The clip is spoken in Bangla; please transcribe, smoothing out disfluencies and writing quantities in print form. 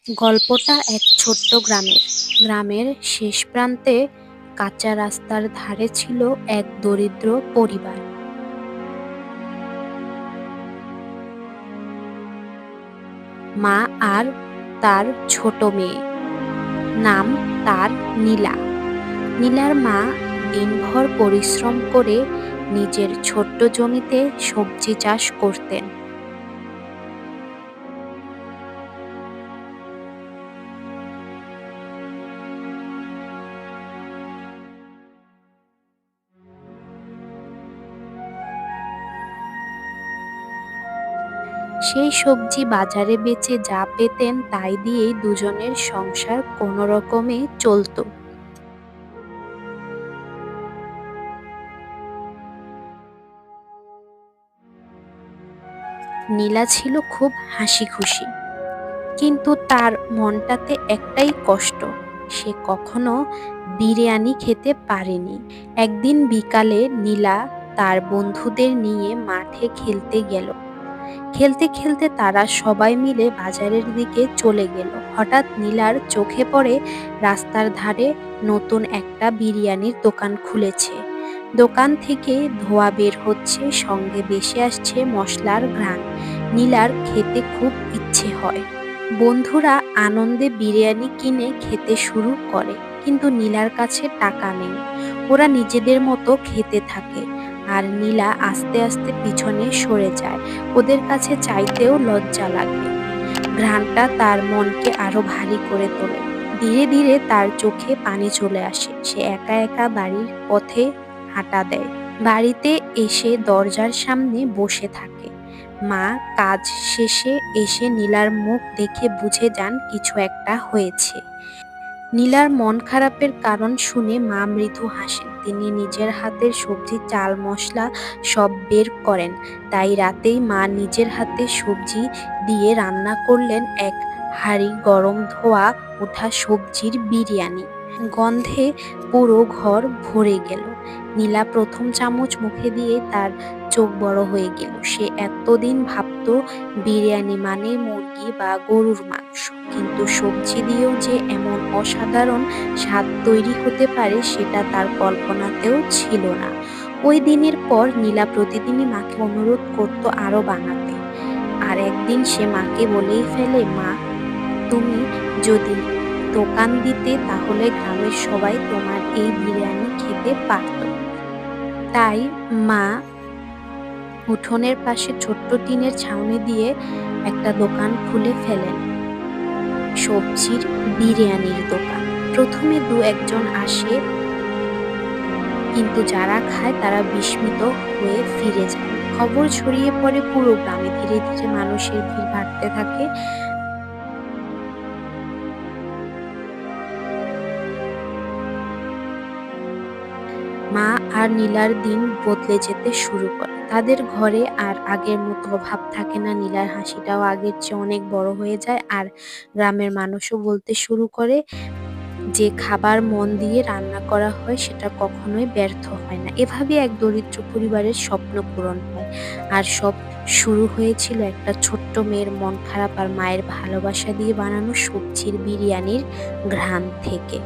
গল্পটা এক ছোট্ট গ্রামের। গ্রামের শেষ প্রান্তে কাঁচা রাস্তার ধারে ছিল এক দরিদ্র পরিবার। মা আর তার ছোট মেয়ে। নাম তার নীলা। নীলার মা দিনভর পরিশ্রম করে নিজের ছোট্ট জমিতে সবজি চাষ করতেন। সেই সবজি বাজারে বেচে যা পেতেন তাই দিয়েই দুজনের সংসার কোনো রকমে চলতো। নীলা ছিল খুব হাসি খুশি, কিন্তু তার মনটাতে একটাই কষ্ট, সে কখনো বিরিয়ানি খেতে পারেনি। একদিন বিকালে নীলা তার বন্ধুদের নিয়ে মাঠে খেলতে গেল। খেলতে খেলতে তারা সবাই মিলে বাজারের দিকে চলে গেল। হঠাৎ নীলার চোখে পড়ে রাস্তার ধারে নতুন একটা বিরিয়ানির দোকান খুলেছে। দোকান থেকে ধোঁয়া বের হচ্ছে, সঙ্গে ভেসে আসছে মশলার ঘ্রাণ। নীলার খেতে খুব ইচ্ছে হয়। বন্ধুরা আনন্দে বিরিয়ানি কিনে খেতে শুরু করে, কিন্তু নীলার কাছে টাকা নেই। ওরা নিজেদের মতো খেতে থাকে, আর নীলা আস্তে আস্তে পিছনে সরে যায়। ওদের কাছে চাইতেও লজ্জা লাগে। ঘ্রাণটা তার মনকে আরো ভারী করে তোলে। ধীরে ধীরে তার চোখে পানি চলে আসে। সে একা একা বাড়ির পথে হাঁটা দেয়। বাড়িতে এসে দরজার সামনে বসে থাকে। মা কাজ শেষে এসে নীলার মুখ দেখে বুঝে যান কিছু একটা হয়েছে। নীলার মন খারাপের কারণ শুনে মা মৃদু হাসেন। তিনি নিজের হাতের সবজি, চাল, মশলা সব বের করেন। তাই রাতেই মা নিজের হাতে সবজি দিয়ে রান্না করলেন এক হাঁড়ি গরম ধোয়া ওঠা সবজির বিরিয়ানি। গন্ধে পুরো ঘর ভরে গেল। নীলা প্রথম চামচ মুখে দিয়ে তার চোখ বড় হয়ে গেল। সে এতদিন ভাবতো বিরিয়ানি মানে মুরগি বা গরুর মাংস, কিন্তু সবজি দিয়েও যে এমন অসাধারণ স্বাদ তৈরি হতে পারে সেটা তার কল্পনাতেও ছিল না। ওই দিনের পর নীলা প্রতিদিনই মাকে অনুরোধ করত আরো বানাতে। আর একদিন সে মাকে বলেই ফেলে, মা, তুমি যদি দোকান দিতে তাহলে গ্রামের সবাই তোমার এই বিরিয়ানি খেতে পারত। তাই মা উঠোনের পাশে ছোট্ট টিনের ছাউনি দিয়ে একটা দোকান খুলে ফেলেন, সবজির বিরিয়ানির দোকান। প্রথমে দু একজন আসে, কিন্তু যারা খায় তারা বিস্মিত হয়ে ফিরে যায়। খবর ছড়িয়ে পড়ে পুরো গ্রামে। ধীরে ধীরে মানুষের ভিড় বাড়তে থাকে। মা আর নীলার দিন বদলে যেতে শুরু করে। তাদের ঘরে আর আগের মতো অভাব থাকে না। নীলার হাসিটাও আগের চেয়ে অনেক বড় হয়ে যায়। আর গ্রামের মানুষও বলতে শুরু করে যে খাবার মন দিয়ে রান্না করা হয় সেটা কখনোই ব্যর্থ হয় না। এভাবে এক দরিদ্র পরিবারের স্বপ্ন পূরণ হয়। আর সব শুরু হয়েছিল একটা ছোট্ট মেয়ের মন খারাপ আর মায়ের ভালোবাসা দিয়ে বানানো সবজির বিরিয়ানির ঘ্রাণ থেকে।